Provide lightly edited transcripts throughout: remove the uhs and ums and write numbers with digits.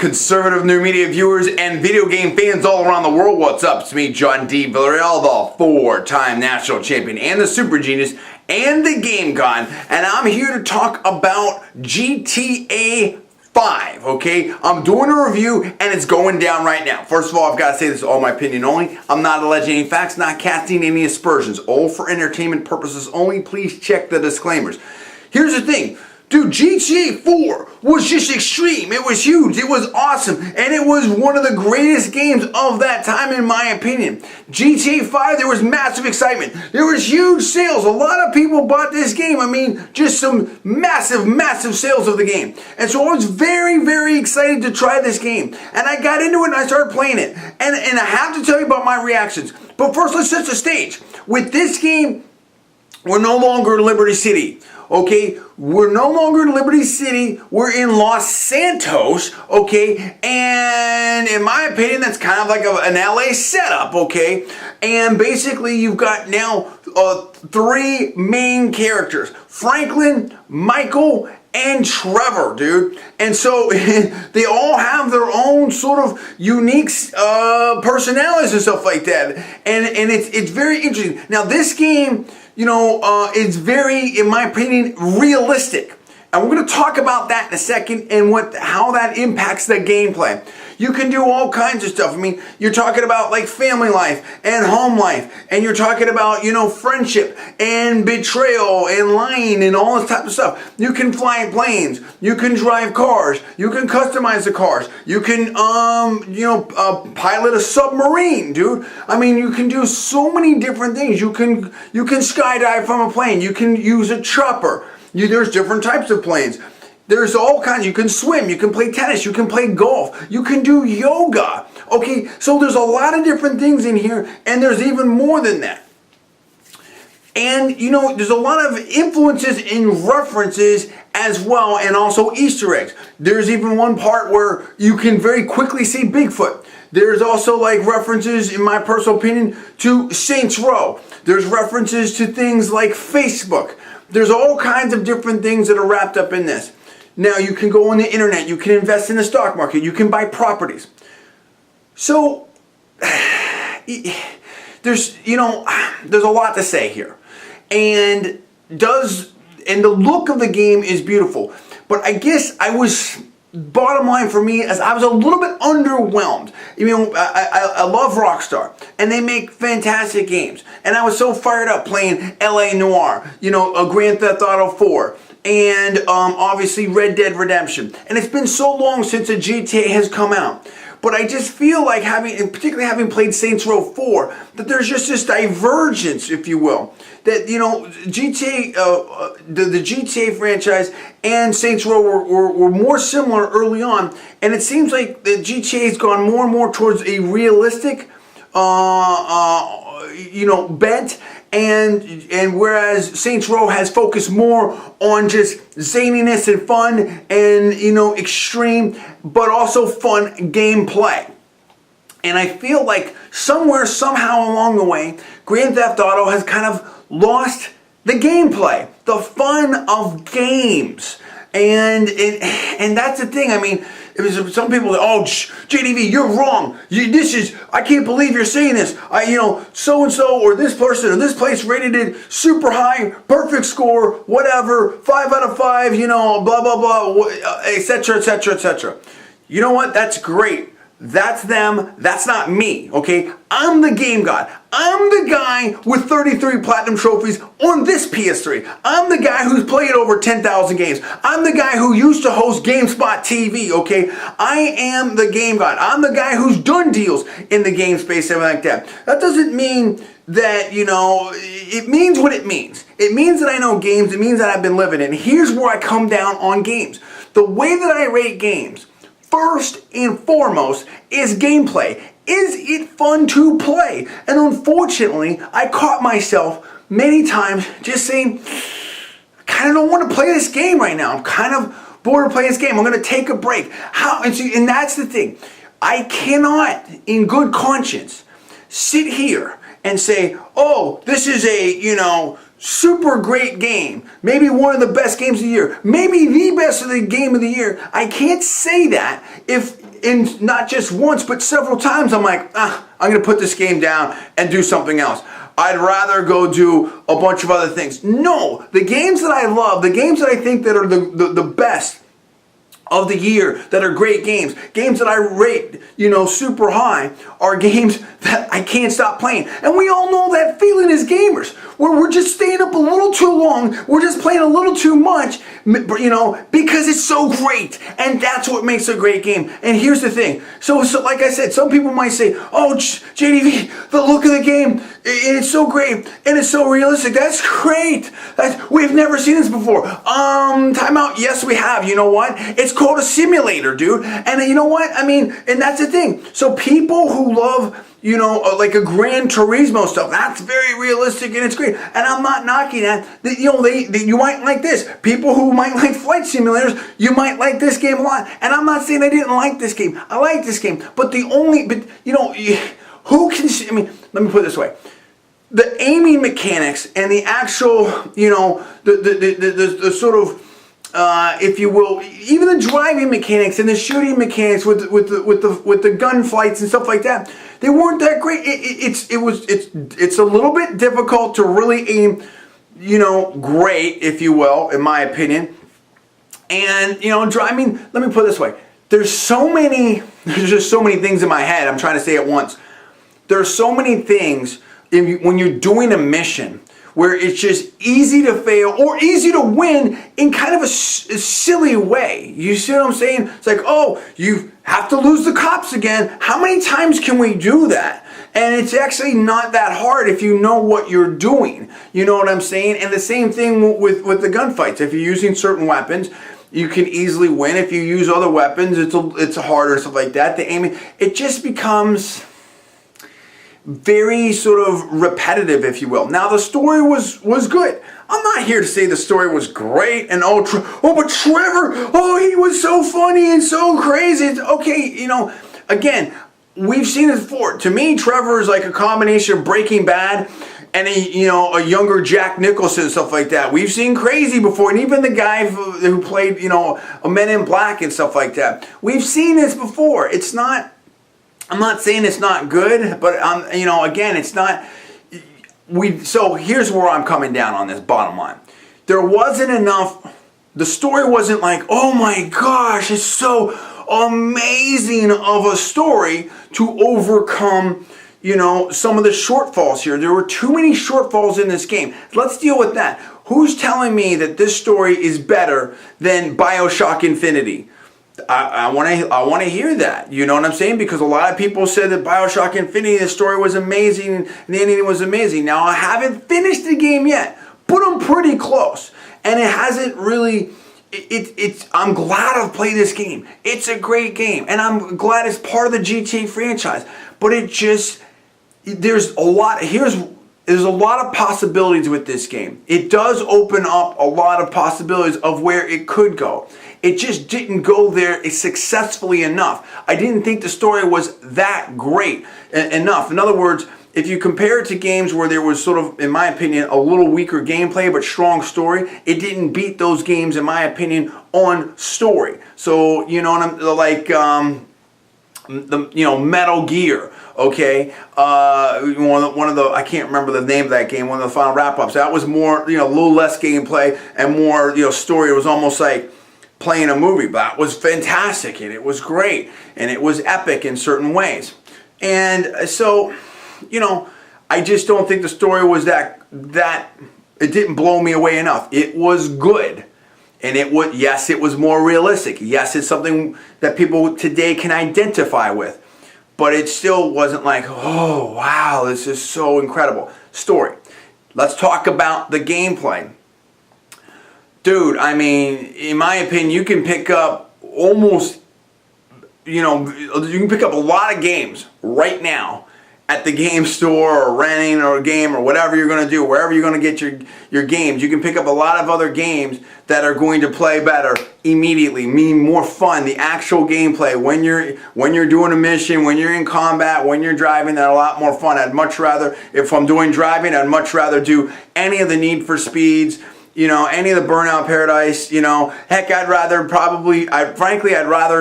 conservative new media viewers and video game fans all around the world, what's up? It's me, John D. Villarreal, the four-time national champion and the super genius and the game god, and I'm here to talk about GTA 5, okay? I'm doing a review and it's going down right now. First of all, I've got to say this is all my opinion only. I'm not alleging any facts, not casting any aspersions. All for entertainment purposes only. Please check the disclaimers. Here's the thing. Dude, GTA 4 was just extreme. It was huge. It was awesome. And it was one of the greatest games of that time, in my opinion. GTA 5, there was massive excitement. There was huge sales. A lot of people bought this game. I mean, just some massive, massive sales of the game. And so I was very, very excited to try this game. And I got into it and I started playing it. And I have to tell you about my reactions. But first, let's set the stage. With this game, we're no longer in Liberty City. Okay, we're no longer in Liberty City, we're in Los Santos, okay, and in my opinion, that's kind of like an LA setup, okay, and basically you've got now three main characters, Franklin, Michael, and Trevor, dude. And so they all have their own sort of unique personalities and stuff like that. And it's very interesting. Now this game, you know, it's very, in my opinion, realistic. And we're going to talk about that in a second and how that impacts the gameplay. You can do all kinds of stuff. I mean, you're talking about like family life and home life, and you're talking about, you know, friendship and betrayal and lying and all this type of stuff. You can fly planes. You can drive cars. You can customize the cars. You can, pilot a submarine, dude. I mean, you can do so many different things. You can skydive from a plane. You can use a chopper. There's different types of planes. There's all kinds. You can swim. You can play tennis. You can play golf. You can do yoga. Okay, so there's a lot of different things in here, and there's even more than that. And, you know, there's a lot of influences and references as well, and also Easter eggs. There's even one part where you can very quickly see Bigfoot. There's also like references, in my personal opinion, to Saints Row. There's references to things like Facebook. There's all kinds of different things that are wrapped up in this. Now, you can go on the internet. You can invest in the stock market. You can buy properties. So, there's a lot to say here. And the look of the game is beautiful. But I guess bottom line for me is I was a little bit underwhelmed. You know, I love Rockstar, and they make fantastic games. And I was so fired up playing LA Noire, you know, a Grand Theft Auto 4, and obviously Red Dead Redemption. And it's been so long since a GTA has come out. But I just feel like particularly having played Saints Row 4, that there's just this divergence, if you will. That, you know, GTA, the GTA franchise and Saints Row were more similar early on. And it seems like the GTA has gone more and more towards a realistic, bent. And whereas Saints Row has focused more on just zaniness and fun and, you know, extreme, but also fun gameplay. And I feel like somewhere, somehow along the way, Grand Theft Auto has kind of lost the gameplay, the fun of games. And that's the thing. I mean, it was some people that, oh, JDV, you're wrong. I can't believe you're saying this. So-and-so or this person or this place rated it super high, perfect score, whatever, 5 out of 5, you know, blah, blah, blah, etc., etc., etc. You know what? That's great. That's them. That's not me, okay? I'm the game god. I'm the guy with 33 platinum trophies on this PS3. I'm the guy who's played over 10,000 games. I'm the guy who used to host GameSpot TV, okay? I am the game god. I'm the guy who's done deals in the game space, everything like that. That doesn't mean that, you know, it means what it means. It means that I know games. It means that I've been living it. And here's where I come down on games. The way that I rate games, first and foremost, is gameplay. Is it fun to play? And unfortunately, I caught myself many times just saying, I kind of don't want to play this game right now. I'm kind of bored of playing this game. I'm going to take a break. And that's the thing. I cannot, in good conscience, sit here and say, oh, this is a, you know, super great game, maybe one of the best games of the year, maybe the best of the game of the year. I can't say that if in not just once, but several times, I'm like, I'm going to put this game down and do something else. I'd rather go do a bunch of other things. No, the games that I love, the games that I think that are the best of the year, that are great games that I rate, super high, are games that I can't stop playing. And we all know that feeling as gamers, where we're just staying up a little too long, we're just playing a little too much, because it's so great. And that's what makes a great game. And here's the thing. So like I said, some people might say, oh, JDV, the look of the game, it's so great, and it's so realistic. That's great. We've never seen this before. Time out. Yes, we have. You know what? It's called a simulator, dude. And you know what? I mean, and that's the thing. So people who love, like a Gran Turismo stuff, that's very realistic and it's great. And I'm not knocking that. You might like this. People who might like flight simulators, you might like this game a lot. And I'm not saying I didn't like this game. I like this game. But who can see? I mean, let me put it this way. The aiming mechanics and the actual, the sort of, if you will, even the driving mechanics and the shooting mechanics with the gunfights and stuff like that, they weren't that great. It's a little bit difficult to really aim, great, if you will, in my opinion. And I mean, let me put it this way. There's just so many things in my head. I'm trying to say at once. There's so many things when you're doing a mission where it's just easy to fail or easy to win in kind of a silly way. You see what I'm saying? It's like, oh, you have to lose the cops again. How many times can we do that? And it's actually not that hard if you know what you're doing. You know what I'm saying? And the same thing with the gunfights. If you're using certain weapons, you can easily win. If you use other weapons, it's harder and stuff like that. The aiming, it just becomes very sort of repetitive, if you will. Now, the story was good. I'm not here to say the story was great and but Trevor, he was so funny and so crazy. It's okay, again, we've seen it before. To me, Trevor is like a combination of Breaking Bad and a younger Jack Nicholson and stuff like that. We've seen Crazy before, and even the guy who played, a Men in Black and stuff like that. We've seen this before. I'm not saying it's not good, but again, it's not. So here's where I'm coming down on this. Bottom line, there wasn't enough. The story wasn't like, oh my gosh, it's so amazing of a story to overcome, some of the shortfalls here. There were too many shortfalls in this game. Let's deal with that. Who's telling me that this story is better than BioShock Infinity? I want to hear that. You know what I'm saying? Because a lot of people said that BioShock Infinity, the story was amazing and the ending was amazing. Now, I haven't finished the game yet, but I'm pretty close. And it hasn't really. I'm glad I've played this game. It's a great game, and I'm glad it's part of the GTA franchise. But there's a lot of possibilities with this game. It does open up a lot of possibilities of where it could go. It just didn't go there successfully enough. I didn't think the story was that great enough. In other words, if you compare it to games where there was sort of, in my opinion, a little weaker gameplay but strong story, it didn't beat those games, in my opinion, on story. So, Metal Gear. Okay, one of the, I can't remember the name of that game, one of the final wrap-ups. That was more, a little less gameplay and more, story. It was almost like playing a movie, but that was fantastic and it was great and it was epic in certain ways. And so, I just don't think the story was that it didn't blow me away enough. It was good. And it was more realistic. Yes, it's something that people today can identify with. But it still wasn't like, oh, wow, this is so incredible. Story. Let's talk about the gameplay. Dude, I mean, in my opinion, you can pick up almost, you can pick up a lot of games right now at the game store or renting or a game or whatever you're going to do, wherever you're going to get your games. You can pick up a lot of other games that are going to play better immediately, meaning more fun. The actual gameplay, when you're doing a mission, when you're in combat, when you're driving, they're a lot more fun. I'd much rather, if I'm doing driving, I'd much rather do any of the Need for Speeds, any of the Burnout Paradise, heck, I'd rather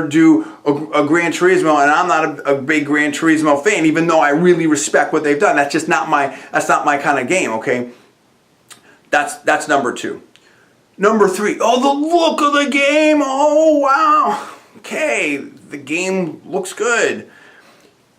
do a Gran Turismo, and I'm not a big Gran Turismo fan, even though I really respect what they've done. That's just not my kind of game, okay? That's number 2. Number 3, oh, the look of the game, oh, wow. Okay, the game looks good.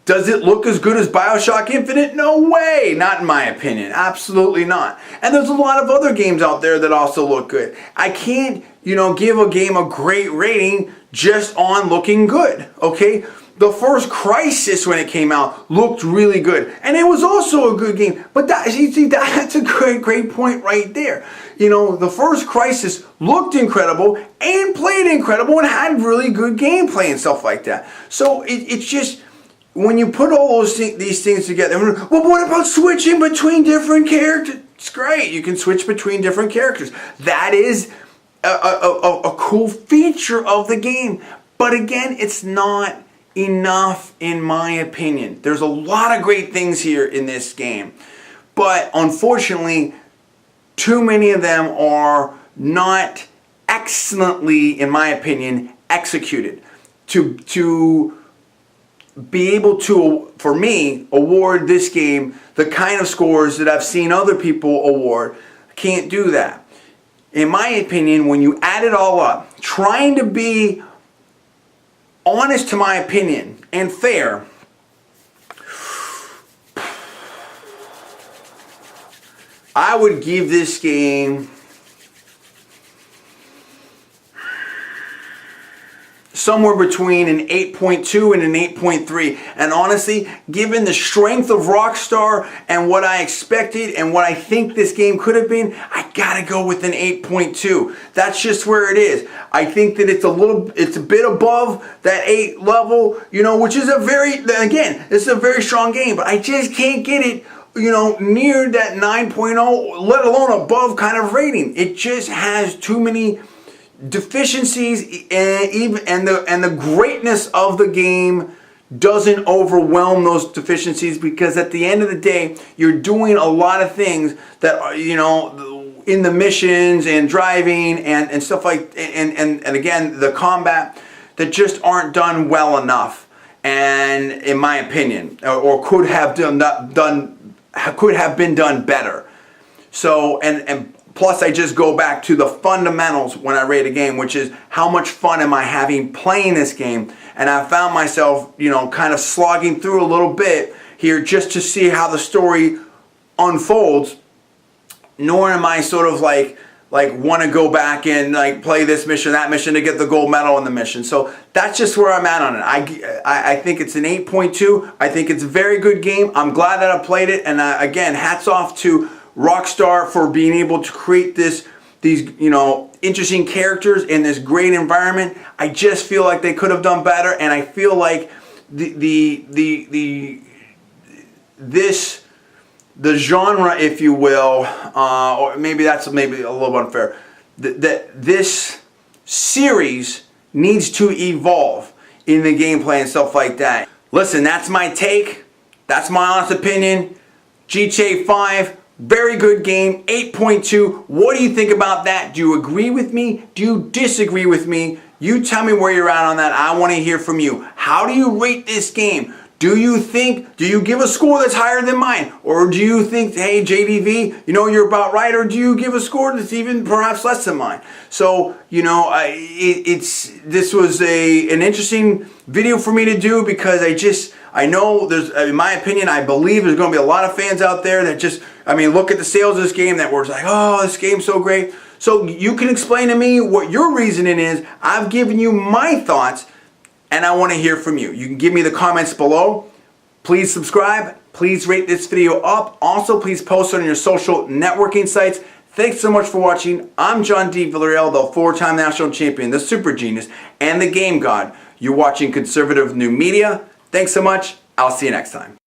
Does it look as good as BioShock Infinite? No way! Not in my opinion. Absolutely not. And there's a lot of other games out there that also look good. I can't, give a game a great rating just on looking good, okay? The first Crysis, when it came out, looked really good. And it was also a good game. But that's a great point right there. The first Crysis looked incredible and played incredible and had really good gameplay and stuff like that. So it's just, when you put all these things together, well, what about switching between different characters? It's great. You can switch between different characters. That is a cool feature of the game. But again, it's not enough in my opinion. There's a lot of great things here in this game. But unfortunately, too many of them are not excellently, in my opinion, executed. To be able to, for me, award this game the kind of scores that I've seen other people award, can't do that. In my opinion, when you add it all up, trying to be honest to my opinion and fair, I would give this game somewhere between an 8.2 and an 8.3. And honestly, given the strength of Rockstar and what I expected and what I think this game could have been, I gotta go with an 8.2. That's just where it is. I think that it's a bit above that 8 level, which is it's a very strong game, but I just can't get it, near that 9.0, let alone above kind of rating. It just has too many deficiencies, and the greatness of the game doesn't overwhelm those deficiencies, because at the end of the day, you're doing a lot of things that are, in the missions and driving and stuff like, and again, the combat, that just aren't done well enough, and in my opinion, or could have been done better. So, and plus, I just go back to the fundamentals when I rate a game, which is how much fun am I having playing this game. And I found myself, kind of slogging through a little bit here just to see how the story unfolds. Nor am I sort of like want to go back and play this mission, that mission to get the gold medal in the mission. So that's just where I'm at on it. I think it's an 8.2. I think it's a very good game. I'm glad that I played it. And again, hats off to Rockstar for being able to create these interesting characters in this great environment. I just feel like they could have done better, and I feel like the genre, if you will, or maybe that's a little unfair, that this series needs to evolve in the gameplay and stuff like that. Listen, that's my take. That's my honest opinion. GTA 5. Very good game, 8.2. What do you think about that? Do you agree with me? Do you disagree with me? You tell me where you're at on that. I want to hear from you. How do you rate this game? Do you give a score that's higher than mine? Or do you think, hey, JDV, you're about right? Or do you give a score that's even perhaps less than mine? So, this was an interesting video for me to do, because I know in my opinion, I believe there's going to be a lot of fans out there that look at the sales of this game that were like, oh, this game's so great. So you can explain to me what your reasoning is. I've given you my thoughts, and I want to hear from you. You can give me the comments below. Please subscribe. Please rate this video up. Also, please post it on your social networking sites. Thanks so much for watching. I'm John D. Villarreal, the 4-time national champion, the super genius, and the game god. You're watching Conservative New Media. Thanks so much. I'll see you next time.